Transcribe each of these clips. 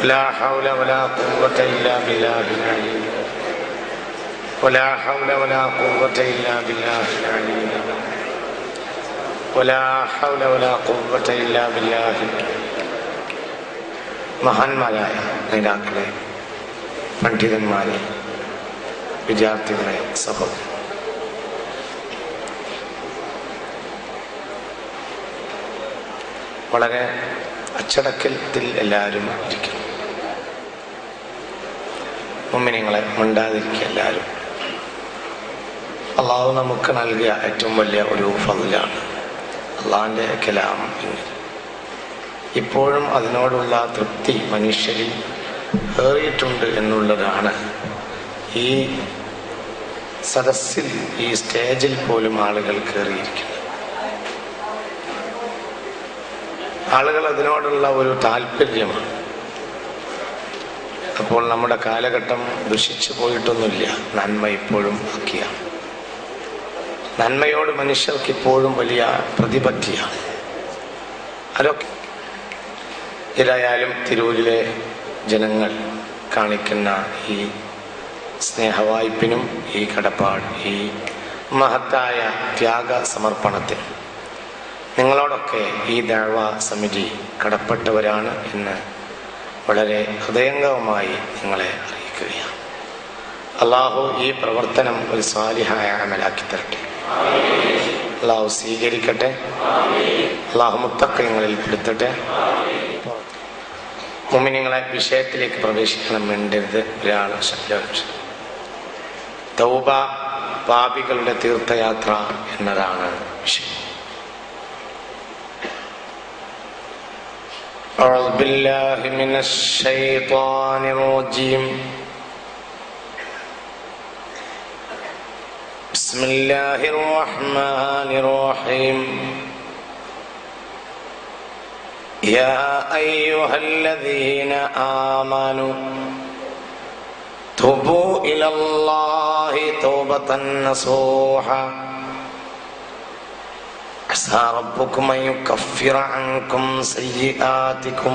ولا حول ولا قوة إلا بالله العلي ولا حول ولا قوة إلا بالله العلي ولا حول ولا قوة إلا بالله. മഹാന്മാരായ നേതാക്കളെ, പണ്ഡിതന്മാരെ, വിദ്യാർത്ഥികളെ, സഹോദരൻ, വളരെ അച്ചടക്കത്തിൽ എല്ലാവരും ഇരിക്കണം. മുഅ്മിനീങ്ങളെ, മിണ്ടാതിരിക്കുക എല്ലാവരും. അള്ളാഹു നമുക്ക് നൽകിയ ഏറ്റവും വലിയ ഒരു ഫضലാണ് അള്ളാഹിൻ്റെ കലാം. ഇപ്പോഴും അതിനോടുള്ള തൃപ്തി മനുഷ്യരിൽ ഏറിയിട്ടുണ്ട് എന്നുള്ളതാണ്. ഈ സദസ്സിൽ, ഈ സ്റ്റേജിൽ പോലും ആളുകൾ കയറിയിരിക്കുന്നത്. ആളുകൾ അതിനോടുള്ള ഒരു താല്പര്യമാണ്. അപ്പോൾ നമ്മുടെ കാലഘട്ടം ദുഷിച്ചു പോയിട്ടൊന്നുമില്ല. നന്മ ഇപ്പോഴും ബാക്കിയാണ്. നന്മയോട് മനുഷ്യർക്ക് ഇപ്പോഴും വലിയ പ്രതിപത്തിയാണ്. അതൊക്കെ ഏതായാലും തിരൂരിലെ ജനങ്ങൾ കാണിക്കുന്ന ഈ സ്നേഹവായ്പിനും ഈ കടപ്പാട്, ഈ മഹത്തായ ത്യാഗ സമർപ്പണത്തിനും നിങ്ങളോടൊക്കെ ഈ ദഅവ സമിതി കടപ്പെട്ടവരാണ് എന്ന് വളരെ ഹൃദയംഗമമായി നിങ്ങളെ അറിയിക്കുകയാണ്. അള്ളാഹു ഈ പ്രവർത്തനം ഒരു സ്വാലിഹായ അമലാക്കി തരട്ടെ. അള്ളാഹു സ്വീകരിക്കട്ടെ. അള്ളാഹു മുത്തഖീങ്ങളിൽ പെടുത്തട്ടെ. മുഅ്മിനീങ്ങളെ, വിഷയത്തിലേക്ക് പ്രവേശിക്കണം വേണ്ടത് ഒരാൾ തൗബ, പാപികളുടെ തീർത്ഥയാത്ര എന്നതാണ് വിഷയം. أعوذ بالله من الشيطان الرجيم. بسم الله الرحمن الرحيم. يا أيها الذين آمنوا توبوا إلى الله توبة نصوحا عسى ربكم أن يكفر عنكم سيئاتكم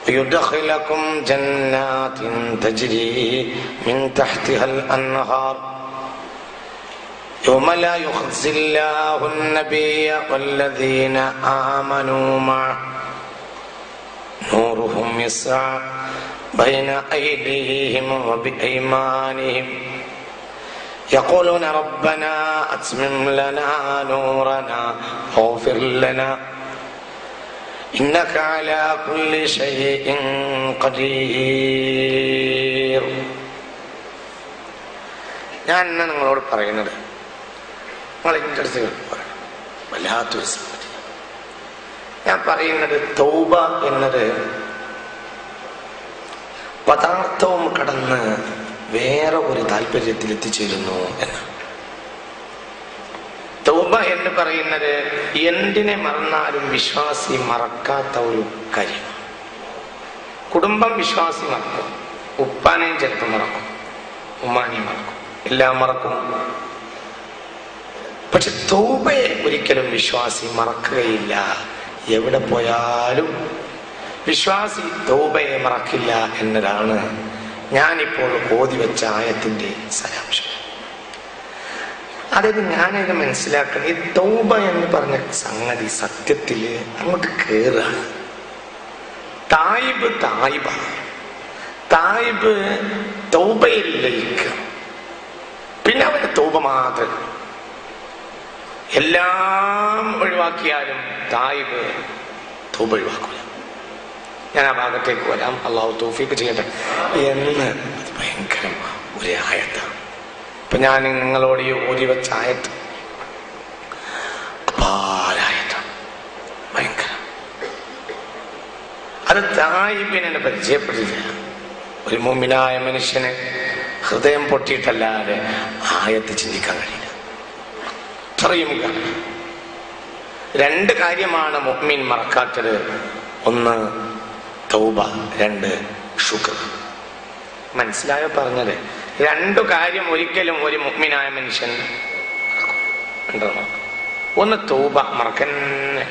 ويدخلكم جنات تجري من تحتها الأنهار يوم لا يخزي الله النبي والذين آمنوا معه نورهم يسعى بين أيديهم وبأيمانهم يقولون ربنا أتمم لنا نورنا واغفر لنا إنك على كل شيء قدير. ഞാൻ ഇന്ന് നിങ്ങളോട് പറയുന്നത്, നിങ്ങളിൻ്റെ അടുത്ത് പറയണം, വല്ലാത്തൊരു സംഗതി. ഞാൻ പറയുന്നത് തൗബ എന്നത് പദാർത്ഥവും കടന്ന് വേറെ ഒരു താല്പര്യത്തിൽ എത്തിച്ചേരുന്നു എന്നാണ്. തൗബ എന്ന് പറയുന്നത് എന്തിനെ മറന്നാലും വിശ്വാസി മറക്കാത്ത ഒരു കാര്യമാണ്. കുടുംബം വിശ്വാസി മറക്കും, ഉപ്പാനെയും ചിലപ്പോൾ മറക്കും, ഉമ്മാനെയും മറക്കും, എല്ലാം മറക്കും. പക്ഷെ തൗബയെ ഒരിക്കലും വിശ്വാസി മറക്കുകയില്ല. എവിടെ പോയാലും വിശ്വാസി തൗബയെ മറക്കില്ല എന്നതാണ് ഞാനിപ്പോൾ ഓതി വെച്ച ആയത്തിന്റെ സാരാംശം. അതായത് ഞാനിത് മനസ്സിലാക്കണം, ഈ തൗബ എന്ന് പറഞ്ഞ സംഗതി സത്യത്തില് അങ്ങോട്ട് കേറാണ്. തായിബ് തൗബയിൽ ലയിക്കുക. പിന്നെ അവന്റെ തൗബ മാത്രം. എല്ലാം ഒഴിവാക്കിയാലും തായിബ് തൗബ ഒഴിവാക്കൂല. ഞാൻ ആ ഭാഗത്തേക്ക് വരാം, അള്ളാഹു തൗഫീഖ് ചെയ്യട്ടെ എന്ന്. ഭയങ്കരം ഒരു ആയത്താണ്. ഇപ്പൊ ഞാൻ നിങ്ങളോട് ഈ ഓതി വെച്ച ആയത്ത് അപാരായത്താണ്, ഭയങ്കരം. അത് തായിബിനെ പരിചയപ്പെട്ടില്ല. ഒരു മുഅ്മിനായ മനുഷ്യന് ഹൃദയം പൊട്ടിയിട്ടല്ലാതെ ആയത്ത് ചിന്തിക്കാൻ കഴിയില്ല. അത്രയും രണ്ട് കാര്യമാണ് മുഅ്മിൻ മറക്കാത്തത്. ഒന്ന് തൗബ, രണ്ട് ശുക്ർ. മനസ്സിലായോ പറഞ്ഞത്? രണ്ടു കാര്യം ഒരിക്കലും ഒരു മുഅ്മിനായ മനുഷ്യൻ ഒന്ന് തൗബ മറക്കന്നെ.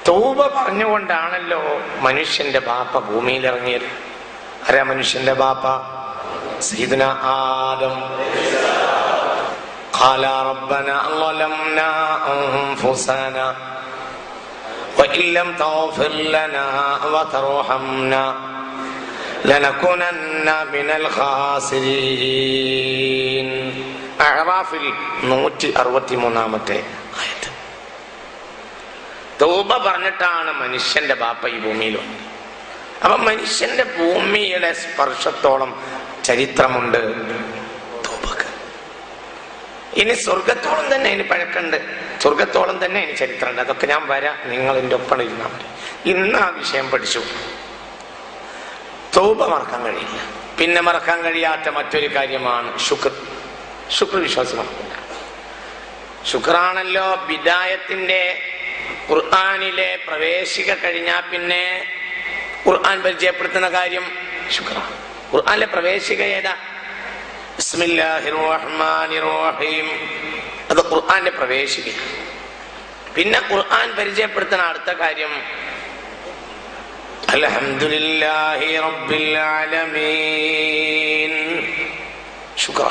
തൗബ പറഞ്ഞുകൊണ്ടാണല്ലോ മനുഷ്യന്റെ ബാപ്പ ഭൂമിയിൽ ഇറങ്ങിയത്. ആരാ മനുഷ്യന്റെ ബാപ്പ? സയ്യിദുനാ ആദം. ഖാല റബ്ബനാ ളലംനാ അൻഫുസനാ വഇൻ ലം തഗ്ഫിർ ലനാ വതർഹംനാ ലനകുനന്ന മിനൽ ഖാസിരീൻ. അഅറാഫിൽ 163-ാമത്തെ ആയത്ത്. തൗബ പറഞ്ഞിട്ടാണ് മനുഷ്യന്റെ ബാപ്പ ഈ ഭൂമിയിൽ വന്നത്. അപ്പൊ മനുഷ്യന്റെ ഭൂമിയുടെ സ്പർശത്തോളം ചരിത്രമുണ്ട് തൗബക്ക്. ഇനി സ്വർഗത്തോളം തന്നെ ഇനി പഴക്കമുണ്ട്, സ്വർഗത്തോളം തന്നെ ഇനി ചരിത്രമുണ്ട്. അതൊക്കെ ഞാൻ വരാം, നിങ്ങൾ എൻ്റെ ഒപ്പം ഇരുന്നാൽ മതി. ഇന്ന് ആ വിഷയം പഠിച്ചു. തൗബ മറക്കാൻ കഴിയില്ല. പിന്നെ മറക്കാൻ കഴിയാത്ത മറ്റൊരു കാര്യമാണ് ശുക്ർ. ശുക്ർ വിശ്വാസം മറക്കില്ല. ശുക്രാണല്ലോ ബിദായത്തിന്റെ ഖുർആനിലെ പ്രവേശിക കഴിഞ്ഞാൽ പിന്നെ ഖുർആൻ പരിചയപ്പെടുത്തുന്ന കാര്യം ശുക്രാണ്. ഖുർആനിലെ പ്രവേശിക ഏതാ? ബിസ്മില്ലാഹിർ റഹ്മാനിർ റഹീം. അത് ഖുർആന്റെ പ്രവേശിക. പിന്നെ ഖുർആൻ പരിചയപ്പെടുത്തുന്ന അടുത്ത കാര്യം അൽഹംദുലില്ലാഹി റബ്ബിൽ ആലമീൻ. ശുക്ര.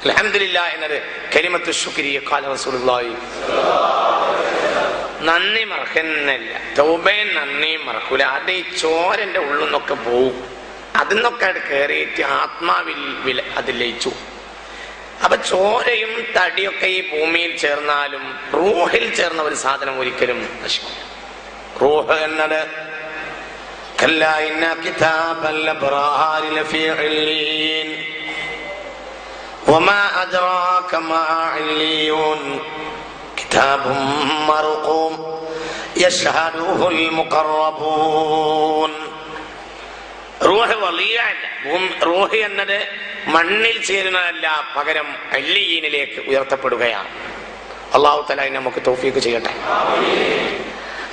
അൽഹംദുലില്ലാഹ് എന്നത് കലിമത്തു ശുക്രിയ. ഖാല റസൂലുള്ളാഹി നന്ദി മറക്കുന്നില്ല. തൗബയും നന്ദിയും മറക്കൂല. അത് ഈ ചോരന്റെ ഉള്ളിൽ നിന്നൊക്കെ പോവും. അതിന്നൊക്കെ കയറിയിട്ട് ആത്മാവിൽ അത് ലയിച്ചു. അപ്പൊ ചോരയും തടിയൊക്കെ ഈ ഭൂമിയിൽ ചേർന്നാലും റൂഹിൽ ചേർന്ന ഒരു സാധനം ഒരിക്കലും നശിക്കില്ല. റൂഹ് എന്നത് കല്ലാ ഇന്ന കിതാബൽ അബ്റാരി ലഫീ ഇല്ലീൻ വമാ അദ്റാക മാ ഇല്ലീയൂൻ കിതാബും മർഖൂം യശ്ഹദുഹുൽ മുഖറബൂൻ. റൂഹ് വലിയല്ല. റൂഹ് എന്നത് മണ്ണിൽ ചേരുന്നതല്ല, പകരം അല്ലീനിലേക്ക് ഉയർത്തപ്പെടുകയാണ്. അല്ലാഹു തആല നമുക്ക് തൗഫീഖ് ചെയ്യട്ടെ.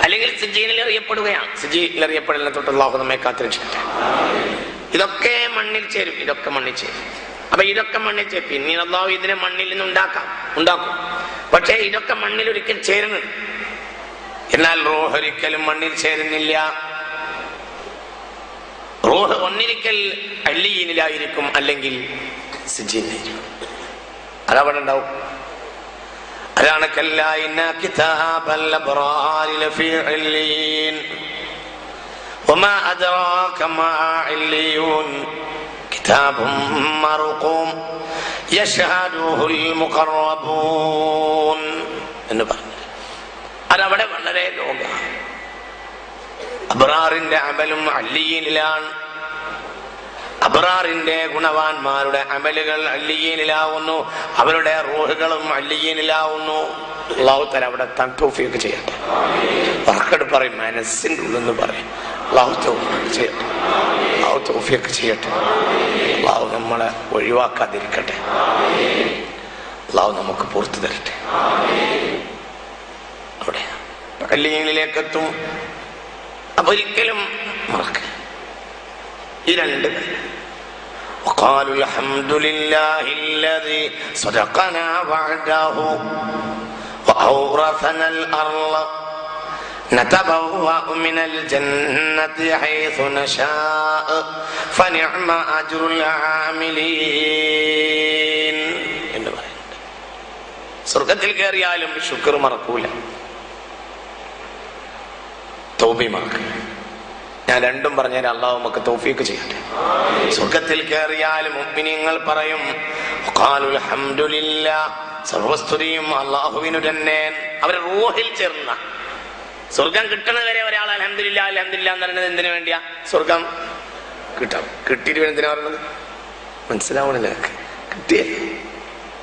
അല്ലെങ്കിൽ സിജീനിൽ എറിയപ്പെടുകയാണ്. സിജീനിൽ എറിയപ്പെടലിനെ തൊട്ട് അല്ലാഹു നമ്മെ കാത്തുരക്ഷിക്കട്ടെ. ഇതൊക്കെ മണ്ണിൽ ചേരും, ഇതൊക്കെ മണ്ണിൽ ചേരും. അപ്പൊ ഇതൊക്കെ മണ്ണിൽ ചേരും. പിന്നീട് അല്ലാഹു ഇതിനെ മണ്ണിൽ നിന്ന് ഉണ്ടാക്കും. പക്ഷേ ഇതൊക്കെ മണ്ണിൽ ഒരിക്കൽ ചേരുന്നുണ്ട്. എന്നാൽ റൂഹ് ഒരിക്കലും മണ്ണിൽ ചേരുന്നില്ല. റൂഹ് ഒന്നിരിക്കൽ അല്ലീനിലായിരിക്കും, അല്ലെങ്കിൽ സിജീനിലായിരിക്കും. അതവിടെ ഉണ്ടാവും. അതാണ് കല്ലാ ഇന്ന കിതാബൽ അബ്റാരി ലഫീ ഇല്ലീൻ വമാ അദ്റാക മാ ഇല്ലീയൂൻ കിതാബും മർഖൂം യശ്ഹദുഹുൽ മുഖറബൂൻ എന്ന് പറഞ്ഞു. അതവിടെ വളരെ ലോക. അബ്റാറിന്റെ അമലും അല്ലീനിലാണ്. അബ്റാറിന്റെ ഗുണവാന്മാരുടെ അമലുകൾ അല്ലീനിലാവുന്നു, അവരുടെ റൂഹുകളും അല്ലീനിലാവുന്നു. അല്ലാഹു തആല അവിടെ തൗഫീഖ് ചെയ്യട്ടെ. വാക്കട് പറയും, മനസ്സിന്റെ ഉള്ളെന്ന് പറയും. അല്ലാഹു തൗഫീഖ് ചെയ്യട്ടെ. അല്ലാഹു തൗഫീഖ് ചെയ്യട്ടെ. അല്ലാഹു നമ്മളെ ഒഴിവാക്കാതിരിക്കട്ടെ. അല്ലാഹു നമുക്ക് പുറത്തു തരട്ടെ. അവിടെ അല്ലീനിലേക്കെത്തും. അപ്പൊ ഒരിക്കലും മറക്ക. ഈ രണ്ട് وقالوا الحمد لله الذي صدقنا وعده وأورثنا الأرض نتبوأ من الجنة حيث نشاء فنعم أجر العاملين. എന്ന് പറയുന്നുണ്ട്. സ്വർഗത്തിൽ കയറിയാലും ശുക്ർ മറക്കൂല, തൗബ മറക്കൂല. ഞാൻ രണ്ടും പറഞ്ഞാൽ അല്ലാഹു നമുക്ക് തൗഫീഖ് ചെയ്യട്ടെ. സ്വർഗത്തിൽ കയറിയാലും മുഅ്മിനീങ്ങൾ പറയും ഖാലുൽ ഹംദുലില്ലാഹ്, സർവസ്തുതിയും അല്ലാഹുവിനു തന്നെ. അവർ റൂഹിൽ ചേർന്ന സ്വർഗം കിട്ടുന്നവരെ ഒരാൾ അൽഹംദുലില്ലാഹ് അൽഹംദുലില്ലാഹ് എന്ന് പറയുന്നത് എന്തിനു വേണ്ടിയാ? സ്വർഗം കിട്ടാം. കിട്ടിയിട്ട് എന്തിനാ പറയുന്നത്? മനസ്സിലാവണില്ല. കിട്ടിയേ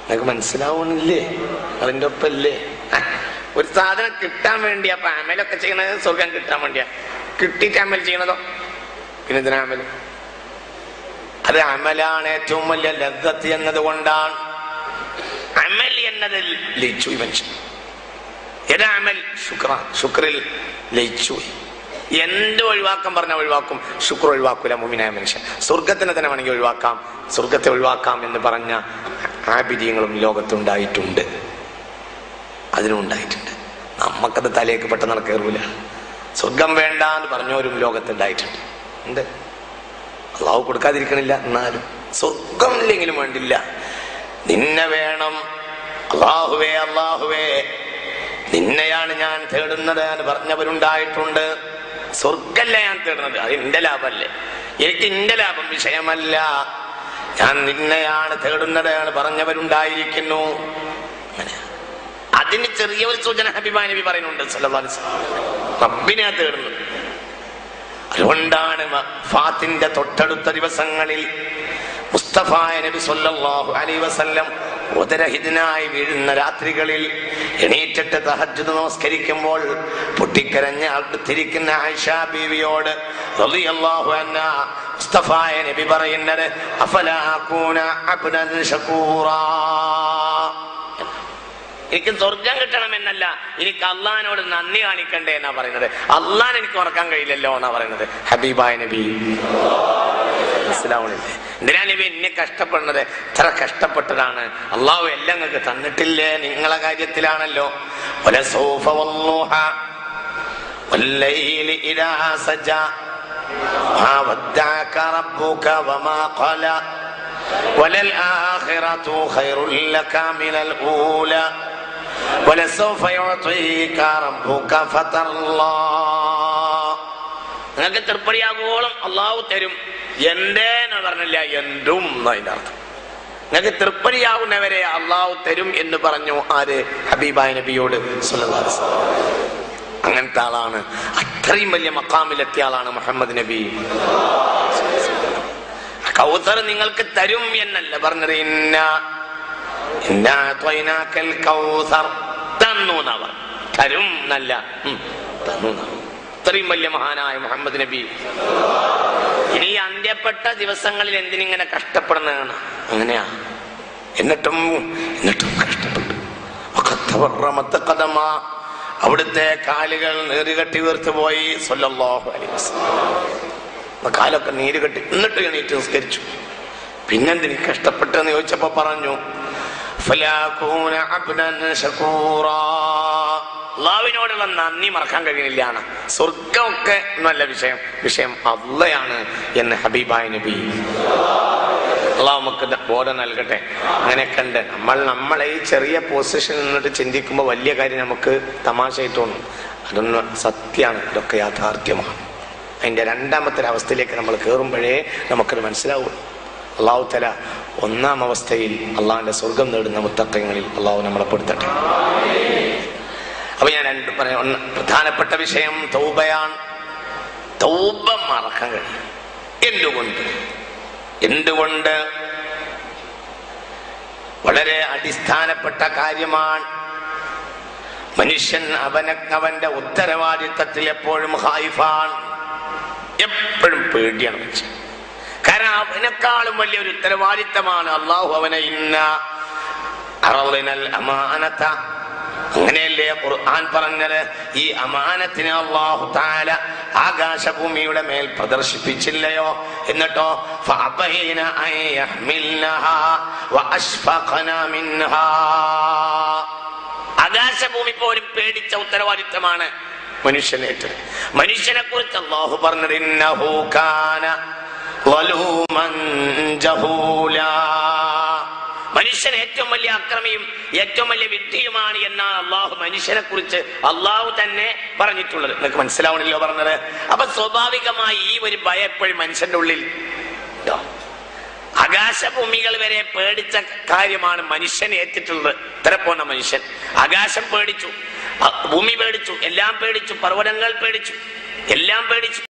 നിനക്ക് മനസ്സിലാവണില്ലേ? അതിൻ്റെ ഒപ്പല്ലേ ഒരു സാധനം കിട്ടാൻ വേണ്ടി. അപ്പൊ അമലൊക്കെ ചെയ്യണത് സ്വർഗം കിട്ടാൻ വേണ്ടിയാ. കിട്ടിയിട്ട് അമൽ ചെയ്യണതോ പിന്നെ എന്തിനാ അമൽ? അത് അമലാണ് ഏറ്റവും വലിയ ലദ്ദത്ത് എന്നതുകൊണ്ടാണ്. അമൽ എന്നത് ലയിച്ചു മനുഷ്യൻ. ഏതാ അമൽ? ശുക്രിൽ ലയിച്ചു. എന്ത് ഒഴിവാക്കാൻ പറഞ്ഞാൽ ഒഴിവാക്കും, ശുക്ർ ഒഴിവാക്കൂല മുഅ്മിനായ മനുഷ്യൻ. സ്വർഗത്തിനെ തന്നെ വേണമെങ്കിൽ ഒഴിവാക്കാം, സ്വർഗത്തെ ഒഴിവാക്കാം എന്ന് പറഞ്ഞ ആബിദീങ്ങളും ലോകത്തുണ്ടായിട്ടുണ്ട്, അതിനും ഉണ്ടായിട്ടുണ്ട്. നമ്മക്കത് തലേക്ക് പെട്ടെന്ന് കയറൂല. സ്വർഗം വേണ്ട എന്ന് പറഞ്ഞവരും ലോകത്തുണ്ടായിട്ടുണ്ട്. ഉണ്ട്, അള്ളാഹു കൊടുക്കാതിരിക്കണില്ല. എന്നാലും സ്വർഗം ഇല്ലെങ്കിലും വേണ്ടില്ല, നിന്നെ വേണം അള്ളാഹുവേ, അള്ളാഹുവേ നിന്നെയാണ് ഞാൻ തേടുന്നത് എന്ന് പറഞ്ഞവരുണ്ടായിട്ടുണ്ട്. സ്വർഗല്ല ഞാൻ തേടുന്നത്, അത് എന്റെ ലാഭമല്ലേ, എനിക്ക് എന്റെ ലാഭം വിഷയമല്ല, ഞാൻ നിന്നെയാണ് തേടുന്നത് എന്ന് പറഞ്ഞവരുണ്ടായിരിക്കുന്നു. അങ്ങനെ അതിന് ചെറിയൊരു സൂചന ഹബീബായ നബി പറയുന്നുണ്ട് സല്ലല്ലാഹു അലൈഹി വസല്ലം, റബ്ബിനെ തേടുന്നത്. അതുകൊണ്ടാണ് വഫാത്തിന്റെ തൊട്ടടുത്ത ദിവസങ്ങളിൽ മുസ്തഫായ നബി സല്ലല്ലാഹു അലൈഹി വസല്ലം ഉദരഹിതനായി വീഴുന്ന രാത്രികളിൽ എണീറ്റിട്ട് തഹജ്ജുദ് നമസ്കരിക്കുമ്പോൾ പൊട്ടിക്കരഞ്ഞ് അടുത്തിരിക്കുന്ന ആയിഷ ബീവിയോട് റളിയല്ലാഹു അൻഹാ മുസ്തഫായ നബി പറയുന്നത്, അഫലാ അകൂന അബ്ദൻ ശകൂറാ, എനിക്ക് സ്വർഗം കിട്ടണമെന്നല്ല, എനിക്ക് അള്ളാഹിനോട് നന്ദി കാണിക്കണ്ടേ എന്നാ പറയുന്നത്. അള്ളാഹിനെ എനിക്ക് മറക്കാൻ കഴിയില്ലല്ലോ എന്നാ പറയുന്നത് ഹബീബായ നബി. മനസ്സിലാവണില്ലേ എന്തിനാ നബി എന്നെ കഷ്ടപ്പെടുന്നത്? എത്ര കഷ്ടപ്പെട്ടതാണ്, അള്ളാഹു എല്ലാം നിങ്ങൾക്ക് തന്നിട്ടില്ലേ, നിങ്ങളെ കാര്യത്തിലാണല്ലോ. നിങ്ങൾക്ക് തൃപ്തിയാകോളം അള്ളാഹു തരും. എന്തേന്ന് പറഞ്ഞില്ല, എന്തും അതിന്റെ അർത്ഥം. നിങ്ങൾക്ക് തൃപ്തിയാവുന്നവരെ അള്ളാഹു തരും എന്ന് പറഞ്ഞു. ആര്? ഹബീബായ നബിയോട് സല്ലല്ലാഹു അലൈഹി വസല്ലം. അങ്ങനത്തെ ആളാണ്, അത്രയും വലിയ മഖാമിലെത്തിയ ആളാണ് മുഹമ്മദ് നബി. കൗസർ നിങ്ങൾക്ക് തരും എന്നല്ല പറഞ്ഞത്, തന്നു എന്നവർ, തരും എന്നല്ല, തന്നു. ഇത്രയും വലിയ മഹാനായ മുഹമ്മദ് നബി. ഇനി അന്ത്യപ്പെട്ട ദിവസങ്ങളിൽ എന്തിനിങ്ങനെ കഷ്ടപ്പെടുന്നതാണ്? അങ്ങനെയാ. എന്നിട്ടും കഷ്ടപ്പെട്ടു. അവിടുത്തെ കാലുകൾ നീറുകെട്ടി വീർത്തു പോയി സല്ലല്ലാഹു അലൈഹി വസല്ലം. കാലൊക്കെ നീരുകെട്ടി, എന്നിട്ട് എണീറ്റ് നിസ്കരിച്ചു. പിന്നെന്തിനീ കഷ്ടപ്പെട്ടെന്ന് ചോദിച്ചപ്പോ പറഞ്ഞു, അള്ളാഹുവിനോടുള്ള നന്ദി മറക്കാൻ കഴിയുന്നില്ല. സ്വർഗമൊക്കെ നല്ല വിഷയം അള്ളയാണ് എന്ന് ഹബീബായ നബി. അള്ളാഹു നമുക്ക് ബോധം നൽകട്ടെ. അങ്ങനെയൊക്കെ ഉണ്ട്. നമ്മളെ ഈ ചെറിയ പൊസിഷനിൽ നിന്നിട്ട് ചിന്തിക്കുമ്പോൾ വലിയ കാര്യം നമുക്ക് തമാശയായി തോന്നും. അതൊന്നും സത്യമാണ്, ഇതൊക്കെ യാഥാർത്ഥ്യമാണ്. അതിന്റെ രണ്ടാമത്തെ അവസ്ഥയിലേക്ക് നമ്മൾ കയറുമ്പോഴേ നമുക്കത് മനസ്സിലാവുള്ളൂ. അള്ളാഹു തആല ഒന്നാം അവസ്ഥയിൽ അള്ളാഹിന്റെ സ്വർഗം നേടുന്ന മുത്തഖീങ്ങളിൽ അള്ളാഹു നമ്മളെ പെടുത്തട്ടെ. അപ്പൊ ഞാൻ പറയാം, പ്രധാനപ്പെട്ട വിഷയം തൗബയാണ്. തൗബ മറക്കാൻ കഴിയും. എന്തുകൊണ്ട്? വളരെ അടിസ്ഥാനപ്പെട്ട കാര്യമാണ്. മനുഷ്യൻ അവന്റെ ഉത്തരവാദിത്തത്തിൽ എപ്പോഴും ഖായിഫാണ്, എപ്പോഴും പേടിയാണ് മനുഷ്യൻ. കാരണം അവനെക്കാളും വലിയൊരു ഉത്തരവാദിത്തമാണ് അള്ളാഹു അവനെ അമാനത. അങ്ങനെയല്ലേ ഖുർആൻ പറഞ്ഞത്? ഈ അമാനത്തിനെ അല്ലാഹു തആല ആകാശഭൂമിയുടെ മേൽ പ്രദർശിപ്പിച്ചില്ലയോ? എന്നിട്ടോ ഫഅബൈന അൻ യഹ്മിൽനഹാ വഅശ്ഫഖന മിൻഹാ. ആകാശഭൂമി പോലും പേടിച്ച ഉത്തരവാദിത്തമാണ് മനുഷ്യനേറ്റത്. മനുഷ്യനെ കുറിച്ച് അല്ലാഹു പറഞ്ഞത് ഇന്നഹു കാന വലൂമൻ ജഹൂലാ. മനുഷ്യൻ ഏറ്റവും വലിയ അക്രമിയും ഏറ്റവും വലിയ വിഡ്ഢിയുമാണ് എന്നാണ് അള്ളാഹു മനുഷ്യനെ കുറിച്ച് അള്ളാഹു തന്നെ പറഞ്ഞിട്ടുള്ളത്. നിങ്ങൾക്ക് മനസ്സിലാവണല്ലോ പറഞ്ഞത്? അപ്പൊ സ്വാഭാവികമായി ഈ ഒരു ഭയം എപ്പോഴും മനുഷ്യന്റെ ഉള്ളിൽ. ആകാശഭൂമികൾ വരെ പേടിച്ച കാര്യമാണ് മനുഷ്യൻ ഏറ്റിട്ടുള്ളത്. ഇത്ര പോന്ന മനുഷ്യൻ ആകാശം പേടിച്ചു, ഭൂമി പേടിച്ചു, എല്ലാം പേടിച്ചു, പർവ്വതങ്ങൾ പേടിച്ചു, എല്ലാം പേടിച്ചു.